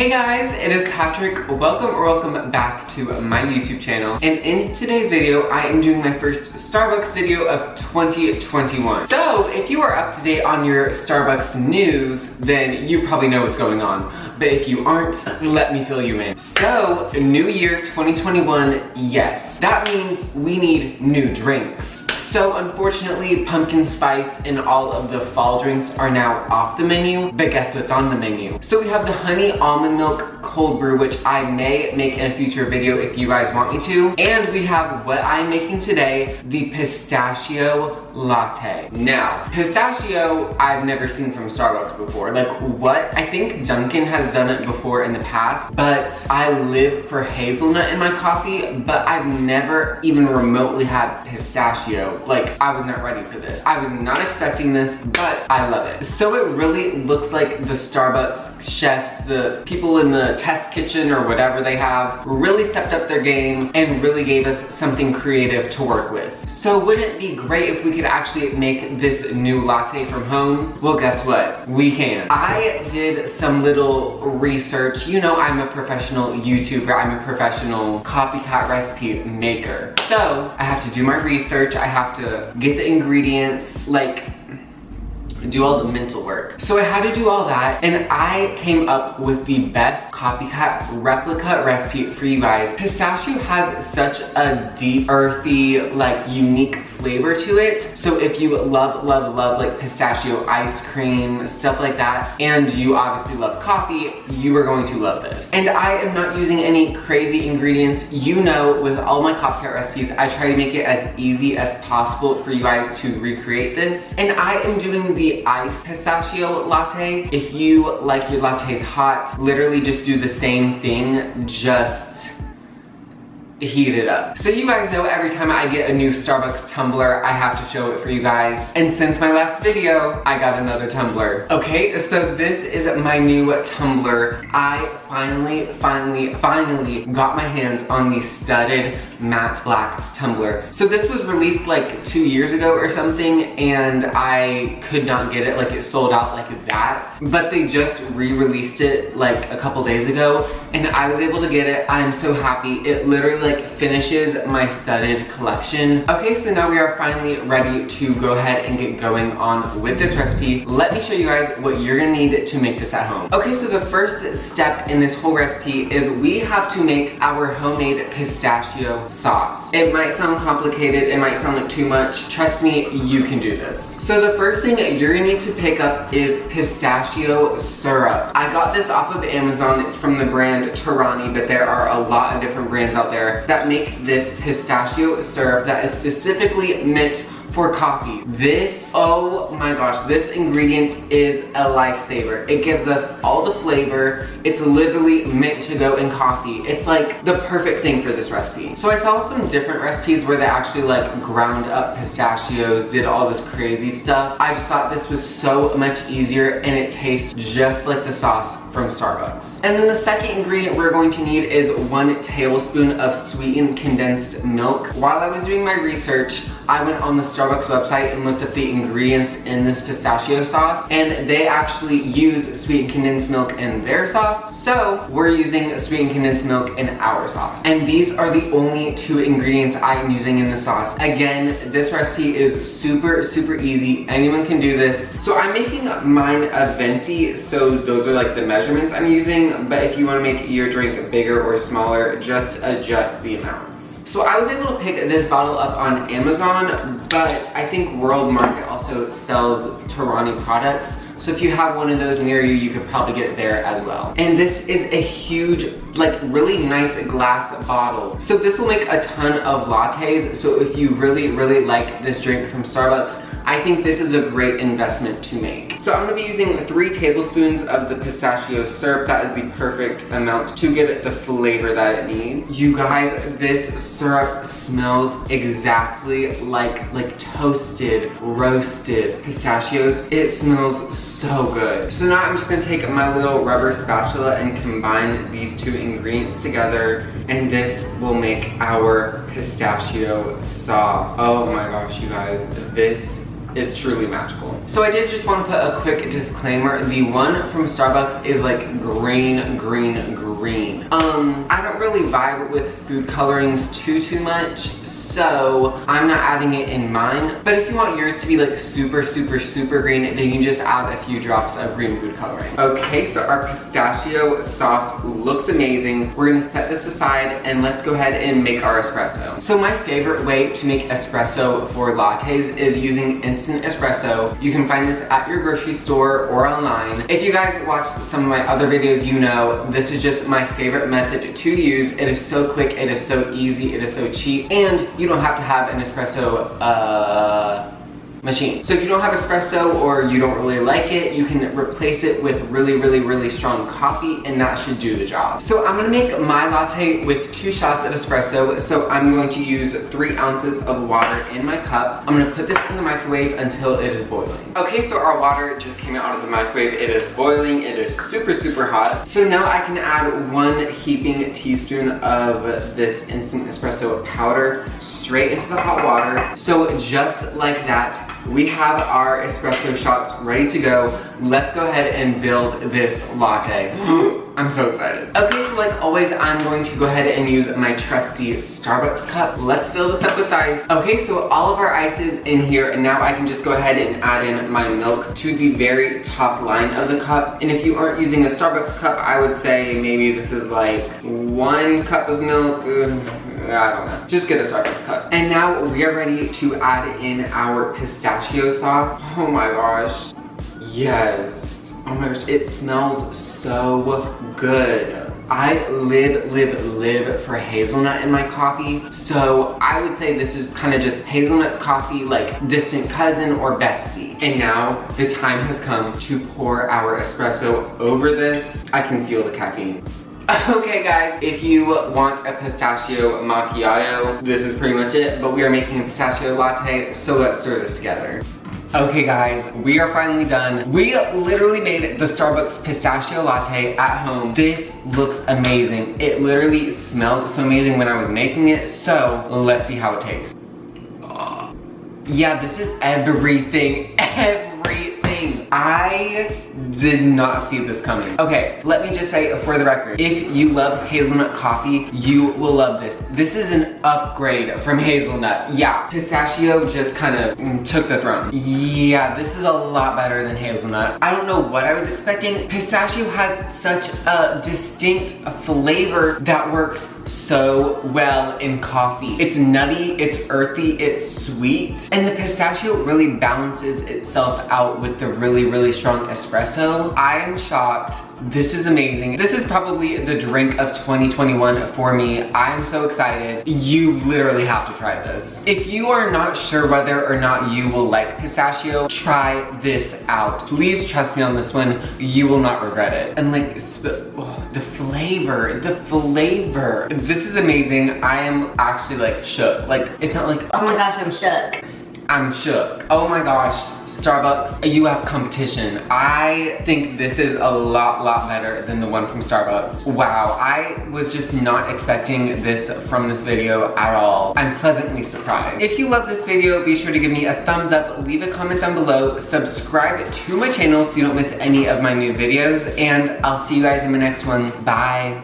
Hey guys, it is Patrick. Welcome back to my YouTube channel. And in today's video, I am doing my first Starbucks video of 2021. So if you are up to date on your Starbucks news, then you probably know what's going on. But if you aren't, let me fill you in. So, new year 2021, yes. That means we need new drinks. So unfortunately, pumpkin spice and all of the fall drinks are now off the menu, but guess what's on the menu? So we have the honey almond milk cold brew, which I may make in a future video if you guys want me to. And we have what I'm making today, the pistachio latte. Now, pistachio, I've never seen from Starbucks before. Like what? I think Dunkin' has done it before in the past, but I live for hazelnut in my coffee, but I've never even remotely had pistachio. Like, I was not ready for this. I was not expecting this, but I love it. So it really looks like the Starbucks chefs, the people in the test kitchen or whatever they have, really stepped up their game and really gave us something creative to work with. So wouldn't it be great if we could actually make this new latte from home? Well, guess what? We can. I did some little research. You know, I'm a professional YouTuber. I'm a professional copycat recipe maker. So I have to do my research. I have to get the ingredients, like do all the mental work. So I had to do all that, and I came up with the best copycat replica recipe for you guys. Pistachio has such a deep, earthy, like unique flavor to it. So if you love like pistachio ice cream, stuff like that, and you obviously love coffee, you are going to love this. And I am not using any crazy ingredients. You know, with all my copycat recipes, I try to make it as easy as possible for you guys to recreate this. And I am doing the iced pistachio latte. If you like your lattes hot, literally just do the same thing, just heat it up. So you guys know every time I get a new Starbucks tumbler, I have to show it for you guys. And since my last video, I got another tumbler. Okay, so this is my new tumbler. I finally got my hands on the studded matte black tumbler. So this was released like 2 years ago or something, and I could not get it. Like, it sold out like that. But they just re-released it like a couple days ago, and I was able to get it. I'm so happy. It literally like finishes my studded collection. Okay, so now we are finally ready to go ahead and get going on with this recipe. Let me show you guys what you're gonna need to make this at home. Okay, so the first step in this whole recipe is we have to make our homemade pistachio sauce. It might sound complicated, it might sound like too much. Trust me, you can do this. So the first thing you're gonna need to pick up is pistachio syrup. I got this off of Amazon. It's from the brand Tarani, but there are a lot of different brands out there that make this pistachio syrup that is specifically meant for coffee. This, oh my gosh, this ingredient is a lifesaver. It gives us all the flavor. It's literally meant to go in coffee. It's like the perfect thing for this recipe. So I saw some different recipes where they actually like ground up pistachios, did all this crazy stuff. I just thought this was so much easier, and it tastes just like the sauce from Starbucks. And then the second ingredient we're going to need is 1 tablespoon of sweetened condensed milk. While I was doing my research, I went on the Starbucks website and looked up the ingredients in this pistachio sauce, and they actually use sweetened condensed milk in their sauce. So we're using sweetened condensed milk in our sauce. And these are the only 2 ingredients I'm using in the sauce. Again, this recipe is super easy. Anyone can do this. So I'm making mine a venti, so those are like the measurements I'm using, but if you want to make your drink bigger or smaller, just adjust the amounts. So I was able to pick this bottle up on Amazon, but I think World Market also sells Tarani products. So if you have one of those near you, you could probably get it there as well. And this is a huge, like really nice glass bottle. So this will make a ton of lattes. So if you really like this drink from Starbucks, I think this is a great investment to make. So I'm gonna be using 3 tablespoons of the pistachio syrup. That is the perfect amount to give it the flavor that it needs. You guys, this syrup smells exactly like toasted, roasted pistachios. It smells so good. So now I'm just gonna take my little rubber spatula and combine these 2 ingredients together, and this will make our pistachio sauce. Oh my gosh, you guys, this is truly magical. So I did just want to put a quick disclaimer. The one from Starbucks is like green, green, green. I don't really vibe with food colorings too much, so I'm not adding it in mine. But if you want yours to be like super, super, super green, then you can just add a few drops of green food coloring. Okay, so our pistachio sauce looks amazing. We're gonna set this aside and let's go ahead and make our espresso. So my favorite way to make espresso for lattes is using instant espresso. You can find this at your grocery store or online. If you guys watched some of my other videos, you know this is just my favorite method to use. It is so quick, it is so easy, it is so cheap, and you don't have to have an espresso machine. So if you don't have espresso or you don't really like it, you can replace it with really, really, really strong coffee, and that should do the job. So I'm gonna make my latte with 2 shots of espresso. So I'm going to use 3 ounces of water in my cup. I'm gonna put this in the microwave until it is boiling. Okay, so our water just came out of the microwave. It is boiling, it is super, super hot. So now I can add 1 heaping teaspoon of this instant espresso powder straight into the hot water. So just like that, we have our espresso shots ready to go. Let's go ahead and build this latte. I'm so excited. Okay, so like always, I'm going to go ahead and use my trusty Starbucks cup. Let's fill this up with ice. Okay, so all of our ice is in here, and now I can just go ahead and add in my milk to the very top line of the cup. And if you aren't using a Starbucks cup, I would say maybe this is like 1 cup of milk. I don't know. Just get a Starbucks cup. And now we are ready to add in our pistachio sauce. Oh my gosh. Yes. Oh my gosh, it smells so good. I live for hazelnut in my coffee. So I would say this is kind of just hazelnut's coffee, like distant cousin or bestie. And now the time has come to pour our espresso over this. I can feel the caffeine. Okay guys, if you want a pistachio macchiato, this is pretty much it, but we are making a pistachio latte, so let's stir this together. Okay guys, we are finally done. We literally made the Starbucks pistachio latte at home. This looks amazing. It literally smelled so amazing when I was making it, so let's see how it tastes. Yeah, this is everything. I did not see this coming. Okay, let me just say for the record, if you love hazelnut coffee, you will love this. This is an upgrade from hazelnut. Yeah, pistachio just kind of took the throne. Yeah, this is a lot better than hazelnut. I don't know what I was expecting. Pistachio has such a distinct flavor that works so well in coffee. It's nutty, it's earthy, it's sweet, and the pistachio really balances itself out with the really strong espresso. I am shocked. This is amazing. This is probably the drink of 2021 for me. I am so excited. You literally have to try this. If you are not sure whether or not you will like pistachio, try this out. Please trust me on this one. You will not regret it. And like, the flavor. This is amazing. I am actually like shook. Like, it's not like, oh my gosh, I'm shook. I'm shook. Oh my gosh, Starbucks, you have competition. I think this is a lot better than the one from Starbucks. Wow, I was just not expecting this from this video at all. I'm pleasantly surprised. If you love this video, be sure to give me a thumbs up, leave a comment down below, subscribe to my channel so you don't miss any of my new videos, and I'll see you guys in the next one. Bye.